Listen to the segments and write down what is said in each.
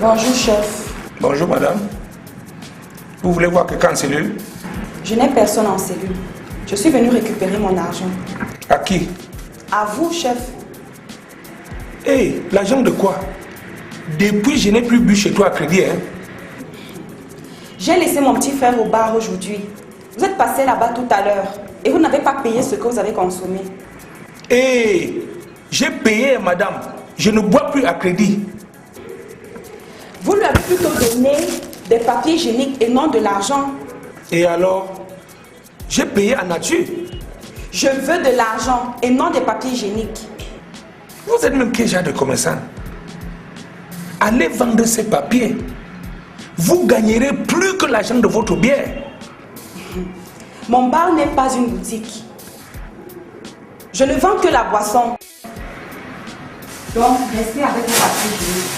Bonjour, chef. Bonjour, madame. Vous voulez voir quelqu'un en cellule? Je n'ai personne en cellule. Je suis venu récupérer mon argent. À qui? À vous, chef. Hé, l'argent de quoi? Depuis, je n'ai plus bu chez toi à crédit, hein? J'ai laissé mon petit frère au bar aujourd'hui. Vous êtes passé là-bas tout à l'heure et vous n'avez pas payé ce que vous avez consommé. Hé, j'ai payé, madame. Je ne bois plus à crédit. Vous lui avez plutôt donné des papiers hygiéniques et non de l'argent. Et alors? J'ai payé en nature. Je veux de l'argent et non des papiers hygiéniques. Vous êtes même quel genre de commerçant? Allez vendre ces papiers. Vous gagnerez plus que l'argent de votre bière. Mon bar n'est pas une boutique. Je ne vends que la boisson. Donc, restez avec vos papiers hygiéniques.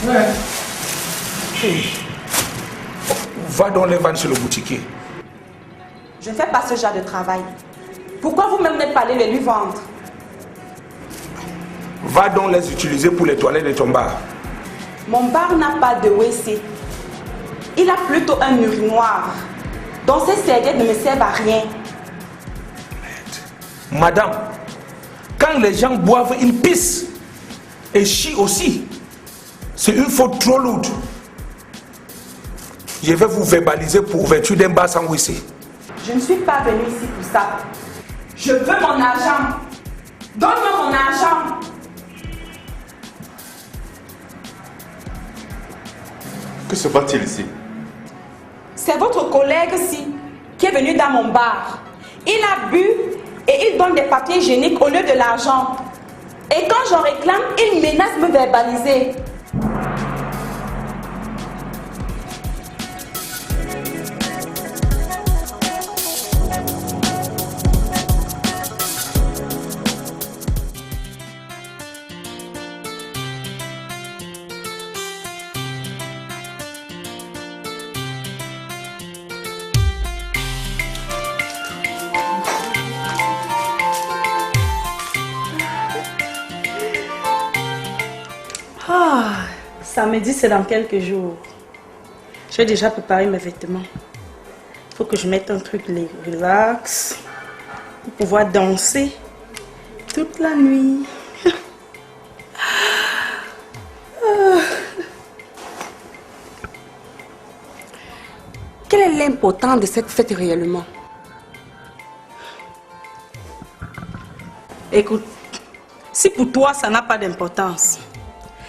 Ouais. Hey. Va donc les vendre chez le boutiquier. Je ne fais pas ce genre de travail. Pourquoi vous-même n'êtes pas allé les lui vendre? Va donc les utiliser pour les toilettes de ton bar. Mon bar n'a pas de WC. Il a plutôt un urinoir. Donc ces serviettes ne me servent à rien. Madame, quand les gens boivent, ils pissent. Et chient aussi. C'est une faute trop lourde. Je vais vous verbaliser pour ouverture d'un bar sans WC. Je ne suis pas venue ici pour ça. Je veux mon argent. Donne-moi mon argent. Que se passe-t-il ici? C'est votre collègue-ci qui est venu dans mon bar. Il a bu et il donne des papiers hygiéniques au lieu de l'argent. Et quand j'en réclame, il menace de me verbaliser. Samedi, c'est dans quelques jours. J'ai déjà préparé mes vêtements. Il faut que je mette un truc relax pour pouvoir danser toute la nuit. Quelle est l'importance de cette fête réellement? Écoute, si pour toi ça n'a pas d'importance,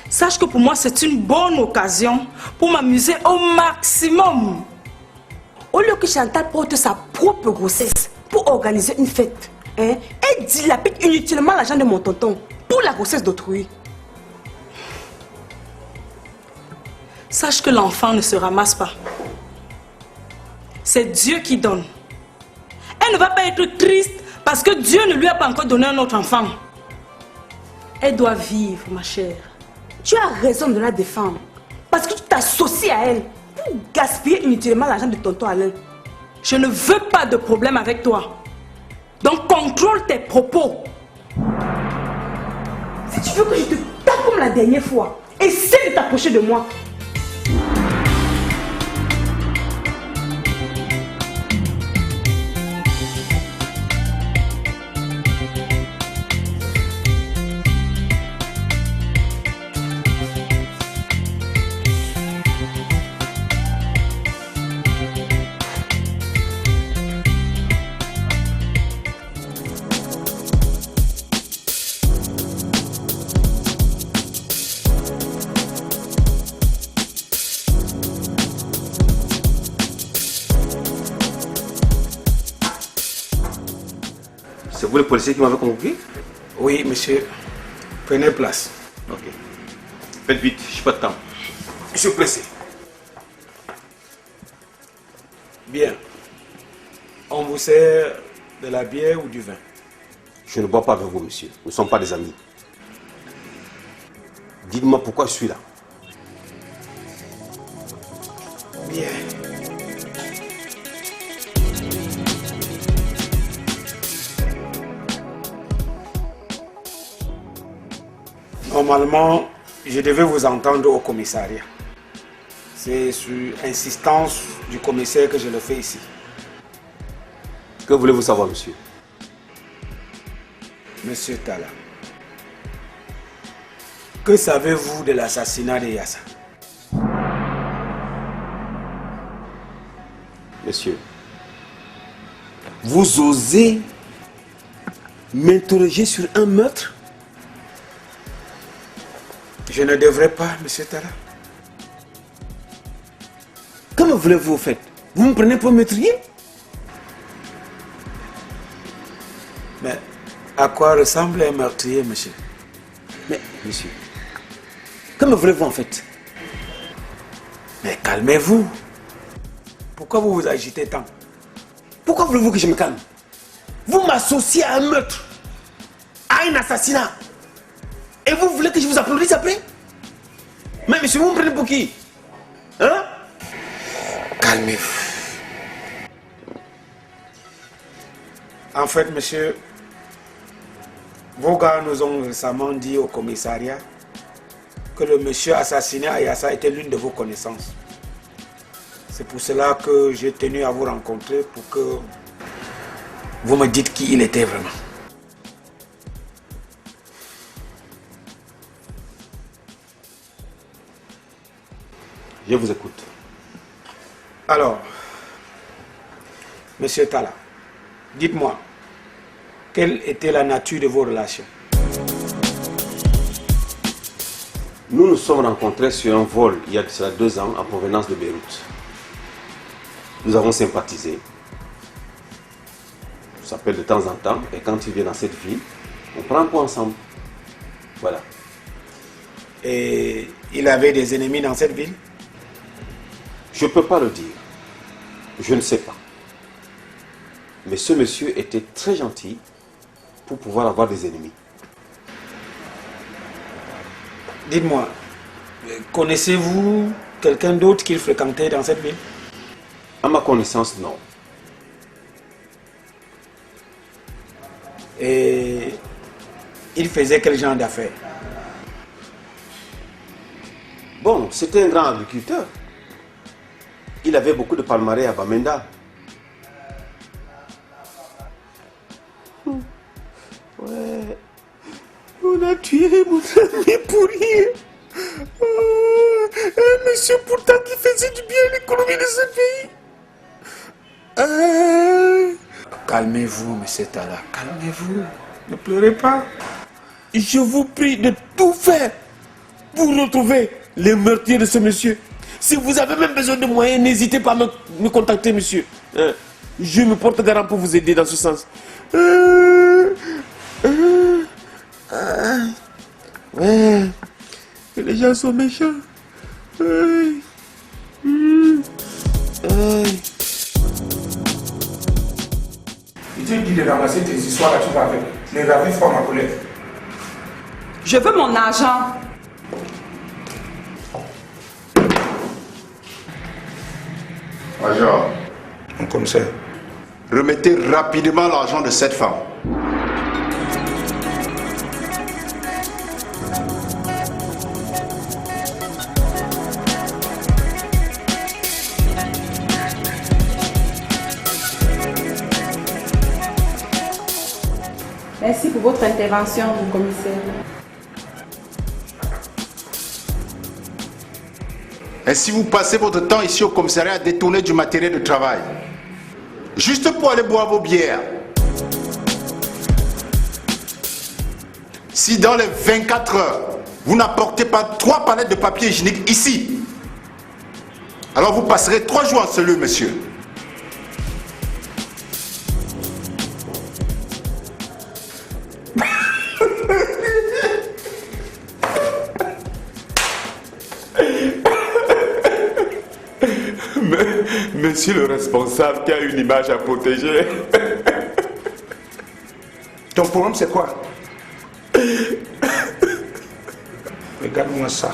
sache que pour moi, c'est une bonne occasion pour m'amuser au maximum. Au lieu que Chantal porte sa propre grossesse pour organiser une fête, elle dilapide inutilement l'argent de mon tonton pour la grossesse d'autrui. Sache que l'enfant ne se ramasse pas. C'est Dieu qui donne. Elle ne va pas être triste parce que Dieu ne lui a pas encore donné un autre enfant. Elle doit vivre, ma chère. Tu as raison de la défendre. Parce que tu t'associes à elle pour gaspiller inutilement l'argent de tonton Alain. Je ne veux pas de problème avec toi. Donc contrôle tes propos. Si tu veux que je te tape comme la dernière fois, essaie de t'approcher de moi. C'est vous le policier qui m'avez convoqué? Oui, monsieur. Prenez place. Ok. Faites vite, je n'ai pas de temps. Je suis pressé. Bien. On vous sert de la bière ou du vin? Je ne bois pas avec vous, monsieur. Nous ne sommes pas des amis. Dites-moi pourquoi je suis là. Bien. Normalement, je devais vous entendre au commissariat. C'est sur insistance du commissaire que je le fais ici. Que voulez-vous savoir, monsieur? Monsieur Talla, que savez-vous de l'assassinat de Yassa? Monsieur, vous osez m'interroger sur un meurtre? Je ne devrais pas, monsieur Talla. Comment voulez-vous au fait? Vous me prenez pour meurtrier? Mais à quoi ressemble un meurtrier, monsieur? Mais, monsieur, comment voulez-vous en fait? Mais calmez-vous. Pourquoi vous vous agitez tant? Pourquoi voulez-vous que je me calme? Vous m'associez à un meurtre, à un assassinat. Et vous voulez que je vous applaudisse après? Mais monsieur, vous me prenez pour qui? Hein? Calmez-vous. En fait, monsieur, vos gars nous ont récemment dit au commissariat que le monsieur assassiné à Yassa était l'une de vos connaissances. C'est pour cela que j'ai tenu à vous rencontrer pour que vous me dites qui il était vraiment. Je vous écoute. Alors, monsieur Talla, dites-moi, quelle était la nature de vos relations? Nous nous sommes rencontrés sur un vol il y a de cela 2 ans en provenance de Beyrouth. Nous avons sympathisé. On s'appelle de temps en temps et quand il vient dans cette ville, on prend un coup ensemble. Voilà. Et il avait des ennemis dans cette ville? Je ne peux pas le dire. Je ne sais pas. Mais ce monsieur était très gentil pour pouvoir avoir des ennemis. Dites-moi, connaissez-vous quelqu'un d'autre qu'il fréquentait dans cette ville? À ma connaissance, non. Et il faisait quel genre d'affaires? Bon, c'était un grand agriculteur. Il avait beaucoup de palmarès à Bamenda. Ouais. On a tué mon ami pour rien. Un monsieur pourtant qui faisait du bien à l'économie de ce pays. Calmez-vous, monsieur Talla, calmez-vous. Ne pleurez pas. Je vous prie de tout faire pour retrouver les meurtriers de ce monsieur. Si vous avez même besoin de moyens, n'hésitez pas à me contacter, monsieur. Je me porte garant pour vous aider dans ce sens. Ouais. Les gens sont méchants. Il te dit de ramasser tes histoires là, tu vas avec. Les ravis font ma colère. Je veux mon argent. Major, Mon commissaire. remettez rapidement l'argent de cette femme. Merci pour votre intervention, mon commissaire. Ainsi, vous passez votre temps ici au commissariat à détourner du matériel de travail. Juste pour aller boire vos bières. Si dans les 24 heures, vous n'apportez pas 3 palettes de papier hygiénique ici, alors vous passerez 3 jours en cellule, monsieur. Monsieur le responsable qui a une image à protéger. Ton problème, c'est quoi? Regarde-moi ça.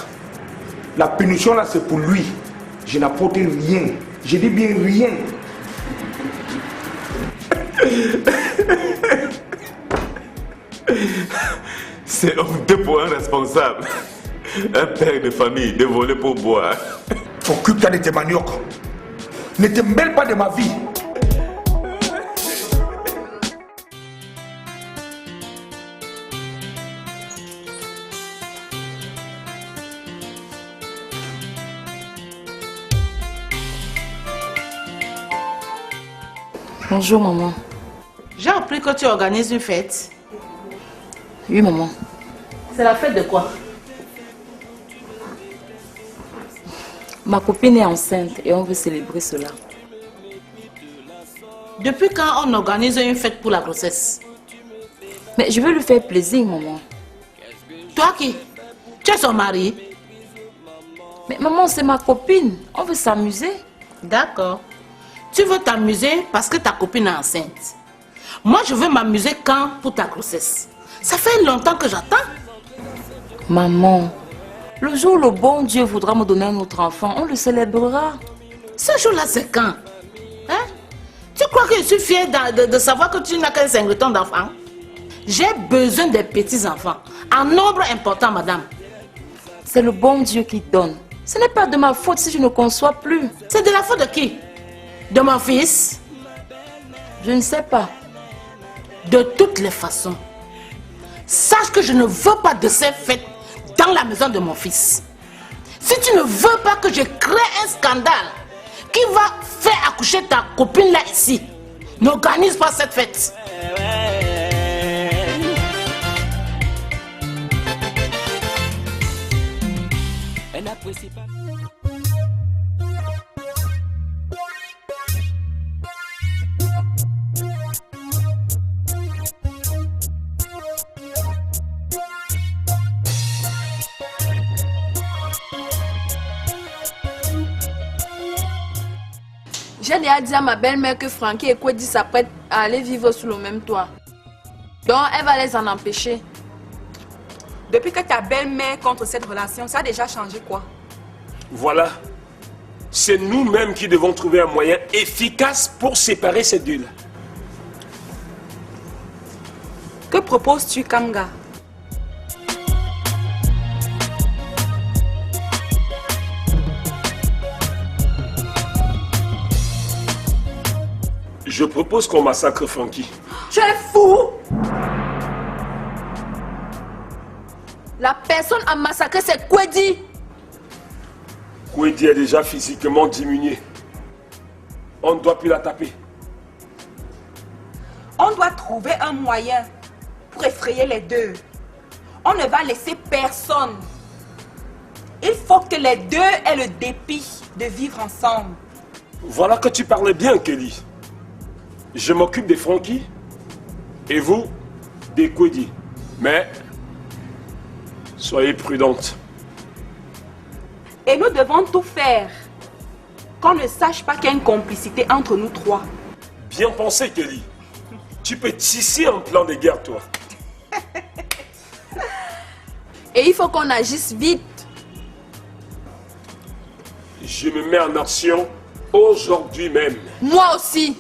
La punition, là, c'est pour lui. Je n'apporte rien. Je dis bien rien. C'est honteux pour un responsable. Un père de famille dévolé pour boire. Occupe-toi de tes maniocs. Ne te mêle pas de ma vie. Bonjour maman. J'ai appris que tu organises une fête. Oui maman. C'est la fête de quoi? Ma copine est enceinte et on veut célébrer cela. Depuis quand on organise une fête pour la grossesse? Mais je veux lui faire plaisir maman. Toi qui? Tu es son mari? Mais maman, c'est ma copine. On veut s'amuser. D'accord. Tu veux t'amuser parce que ta copine est enceinte. Moi, je veux m'amuser quand pour ta grossesse. Ça fait longtemps que j'attends. Maman, le jour où le bon Dieu voudra me donner un autre enfant, on le célébrera. Ce jour-là, c'est quand? Hein? Tu crois que je suis fière de savoir que tu n'as qu'un singleton d'enfants? J'ai besoin des petits-enfants. En nombre important, madame. C'est le bon Dieu qui donne. Ce n'est pas de ma faute si je ne conçois plus. C'est de la faute de qui? De mon fils? Je ne sais pas. De toutes les façons, sache que je ne veux pas de ces fêtes dans la maison de mon fils. Si tu ne veux pas que je crée un scandale qui va faire accoucher ta copine là ici, n'organise pas cette fête. J'ai déjà dit à ma belle-mère que Francky et Kwedi s'apprêtent à aller vivre sous le même toit. Donc, elle va les en empêcher. Depuis que ta belle-mère contre cette relation, ça a déjà changé quoi? Voilà. C'est nous-mêmes qui devons trouver un moyen efficace pour séparer ces deux-là. Que proposes-tu, Kanga? Je propose qu'on massacre Francky. Tu es fou! La personne à massacrer, c'est Kwedi. Kwedi est déjà physiquement diminué. On ne doit plus la taper. On doit trouver un moyen pour effrayer les deux. On ne va laisser personne. Il faut que les deux aient le dépit de vivre ensemble. Voilà que tu parlais bien, Kelly. Je m'occupe de Francky et vous, des Kwedi. Mais, soyez prudente. Et nous devons tout faire qu'on ne sache pas qu'il y a une complicité entre nous trois. Bien pensé, Kelly. Tu peux tisser un plan de guerre, toi. Et il faut qu'on agisse vite. Je me mets en action aujourd'hui même. Moi aussi.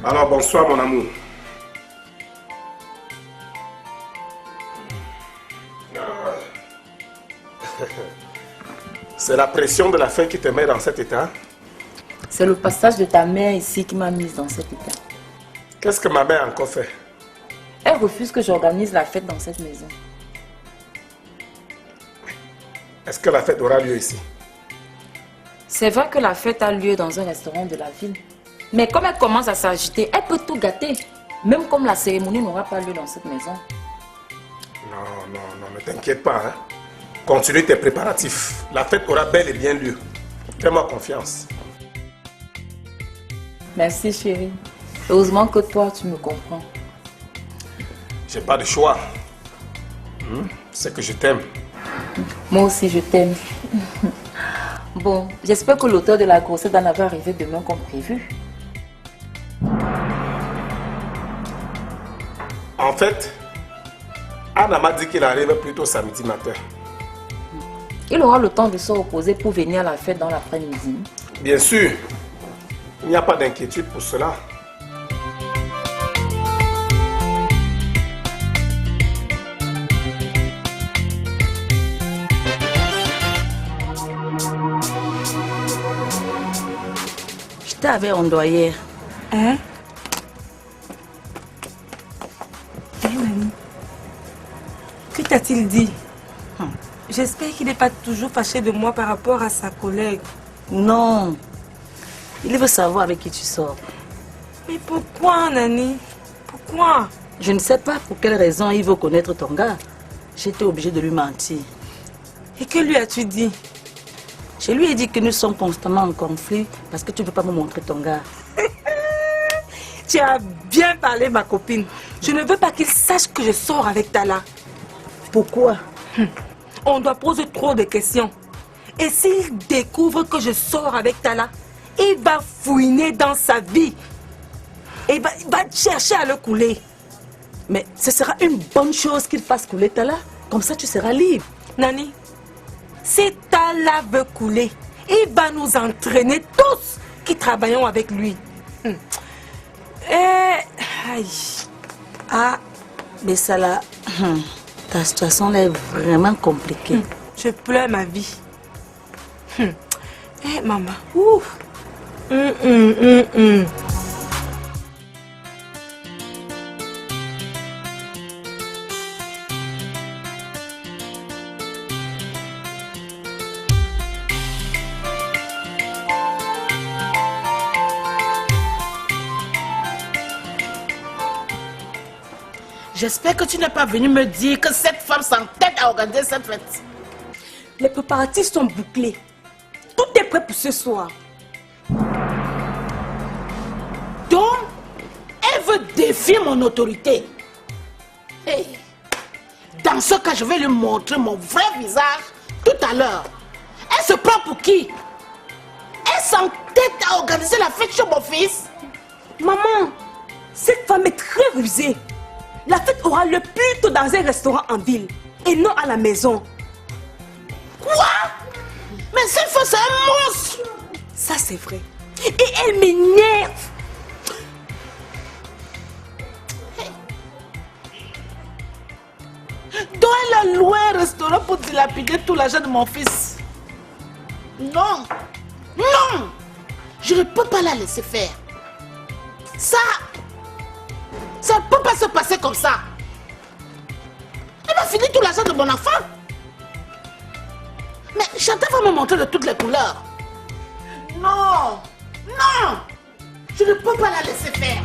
Alors bonsoir mon amour. C'est la pression de la faim qui te met dans cet état? C'est le passage de ta mère ici qui m'a mise dans cet état. Qu'est-ce que ma mère a encore fait? Elle refuse que j'organise la fête dans cette maison. Est-ce que la fête aura lieu ici? C'est vrai que la fête a lieu dans un restaurant de la ville. Mais comme elle commence à s'agiter, elle peut tout gâter. Même comme la cérémonie n'aura pas lieu dans cette maison. Non, ne t'inquiète pas. Hein? Continue tes préparatifs. La fête aura bel et bien lieu. Fais-moi confiance. Merci chérie. Heureusement que toi, tu me comprends. J'ai pas de choix. C'est que je t'aime. Moi aussi, je t'aime. Bon, j'espère que l'auteur de la grossesse d'Anna va arriver demain comme prévu. En fait, Anna m'a dit qu'il arrive plutôt samedi matin. Il aura le temps de se reposer pour venir à la fête dans l'après-midi. Bien sûr, il n'y a pas d'inquiétude pour cela. Je t'avais ondoyé. Hein? Nani, que t'a-t-il dit? J'espère qu'il n'est pas toujours fâché de moi par rapport à sa collègue. Non. Il veut savoir avec qui tu sors. Mais pourquoi, Nani? Pourquoi? Je ne sais pas pour quelle raison il veut connaître ton gars. J'étais obligée de lui mentir. Et que lui as-tu dit? Je lui ai dit que nous sommes constamment en conflit parce que tu ne veux pas me montrer ton gars. Tu as bien parlé, ma copine. Je ne veux pas qu'il sache que je sors avec Tala. Pourquoi? On doit poser trop de questions. Et s'il découvre que je sors avec Tala, il va fouiner dans sa vie. Et il va chercher à le couler. Mais ce sera une bonne chose qu'il fasse couler Tala. Comme ça, tu seras libre. Nani, si Tala veut couler, il va nous entraîner tous qui travaillons avec lui. Aïe. Ah, mais ça là, ta situation là est vraiment compliquée. Je pleure ma vie. Maman. Ouf. J'espère que tu n'es pas venu me dire que cette femme s'entête à organiser cette fête. Les préparatifs sont bouclés. Tout est prêt pour ce soir. Donc, elle veut défier mon autorité. Hey. Dans ce cas, je vais lui montrer mon vrai visage tout à l'heure. Elle se prend pour qui? Elle s'entête à organiser la fête chez mon fils. Maman, cette femme est très rusée. La fête aura lieu plutôt dans un restaurant en ville et non à la maison. Quoi? Mais cette femme, c'est un monstre. Ça, c'est vrai. Et elle m'énerve. Donc elle a loué un restaurant pour dilapider tout l'argent de mon fils. Non. Non. Je ne peux pas la laisser faire. Ça ne peut pas se passer comme ça. Elle va finir tout l'argent de mon enfant. Mais Chantal va me montrer de toutes les couleurs. Non. Non. Je ne peux pas la laisser faire.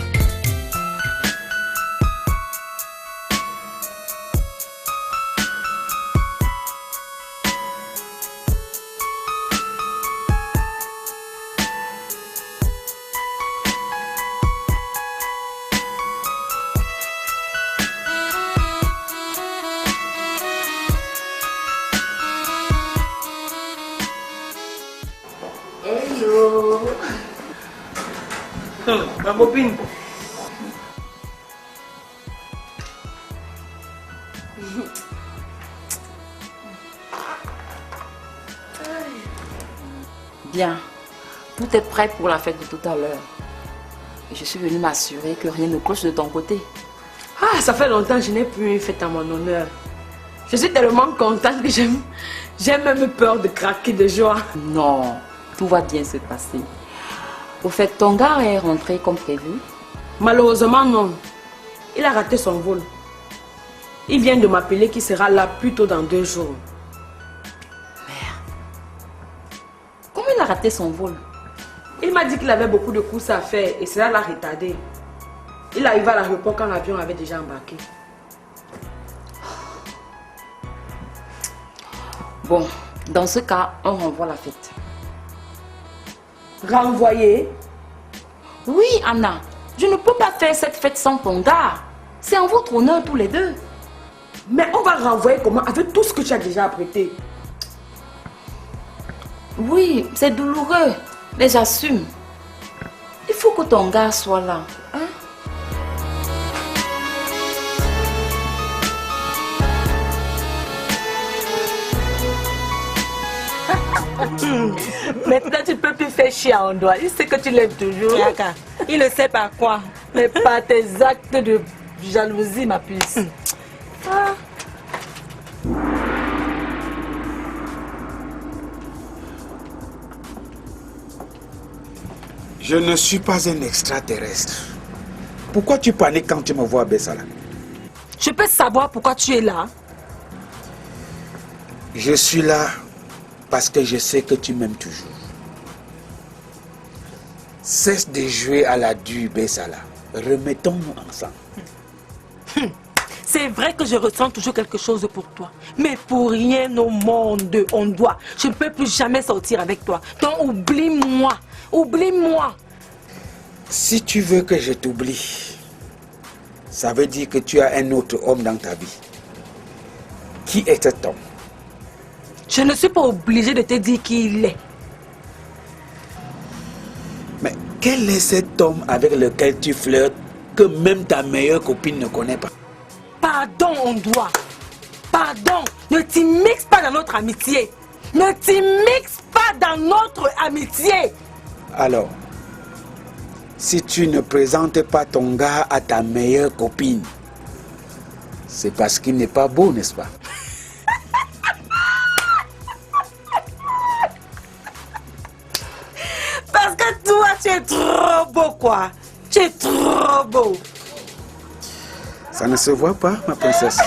Ma copine. Bien. Tout est prêt pour la fête de tout à l'heure. Et je suis venue m'assurer que rien ne cloche de ton côté. Ah, ça fait longtemps que je n'ai plus une fête à mon honneur. Je suis tellement contente que j'ai même peur de craquer de joie. Non, tout va bien se passer. Au fait, ton gars est rentré comme prévu? Malheureusement, non. Il a raté son vol. Il vient de m'appeler qu'il sera là plus tôt dans 2 jours. Merde. Comment il a raté son vol? Il m'a dit qu'il avait beaucoup de courses à faire et cela l'a retardé. Il arriva à l'aéroport quand l'avion avait déjà embarqué. Bon, dans ce cas, on renvoie la fête. Renvoyer? Oui, Anna. Je ne peux pas faire cette fête sans ton gars. C'est en votre honneur tous les deux. Mais on va renvoyer comment avec tout ce que tu as déjà apprêté? Oui, c'est douloureux. Mais j'assume. Il faut que ton gars soit là. Hein? Maintenant, tu ne peux plus faire chier à Ondoa. Il sait que tu l'aimes toujours. Yaka. Il ne sait pas quoi. Mais par tes actes de jalousie, ma puce. Ah. Je ne suis pas un extraterrestre. Pourquoi tu paniques quand tu me vois, Bessala? Je peux savoir pourquoi tu es là? Je suis là parce que je sais que tu m'aimes toujours. Cesse de jouer à la dure, Bessala. Remettons-nous ensemble. C'est vrai que je ressens toujours quelque chose pour toi. Mais pour rien au monde, on doit. Je ne peux plus jamais sortir avec toi. Donc oublie-moi. Oublie-moi. Si tu veux que je t'oublie, ça veut dire que tu as un autre homme dans ta vie. Qui est cet homme? Je ne suis pas obligée de te dire qui il est. Mais quel est cet homme avec lequel tu flirtes que même ta meilleure copine ne connaît pas? Pardon, on doit. Pardon. Ne t'y mixe pas dans notre amitié. Ne t'y mixe pas dans notre amitié. Alors, si tu ne présentes pas ton gars à ta meilleure copine, c'est parce qu'il n'est pas beau, n'est-ce pas? Parce que toi, tu es trop beau, quoi. Tu es trop beau. Ça ne se voit pas, ma princesse.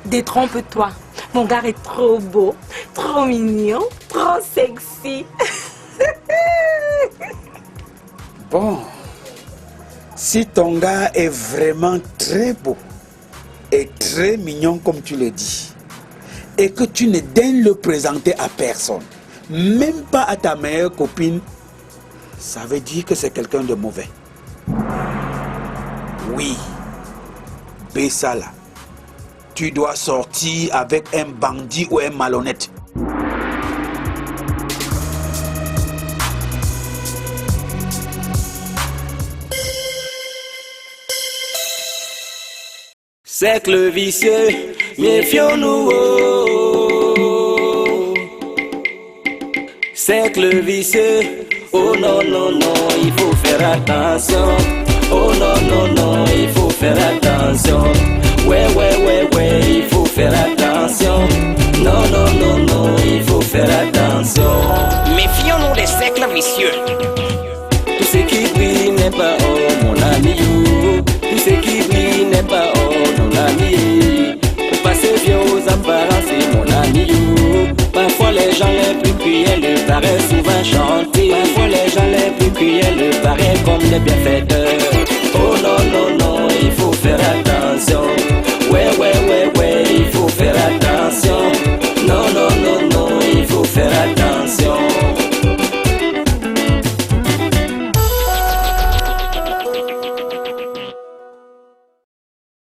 Détrompe-toi. Mon gars est trop beau, trop mignon, trop sexy. Bon, si ton gars est vraiment très beau et très mignon comme tu le dis, et que tu ne daignes le présenter à personne, même pas à ta meilleure copine, ça veut dire que c'est quelqu'un de mauvais. Oui, Bessala, tu dois sortir avec un bandit ou un malhonnête. Cercle vicieux, méfions-nous. Cercle vicieux, oh non, non, non, il faut faire attention. Oh non, non, non, il faut faire attention. Ouais, ouais, ouais, ouais, il faut faire attention. Non, non, non, non, il faut faire attention. Méfions-nous des cercles vicieux. Tout ce qui brille n'est pas oh, mon ami. Tout ce qui brille n'est pas oh, mon ami. Pour passer vieux aux apparences, c'est mon ami. Parfois les gens les plus cruels paraissent souvent chanter. Parfois les gens les plus cruels paraissent comme des bienfaiteurs.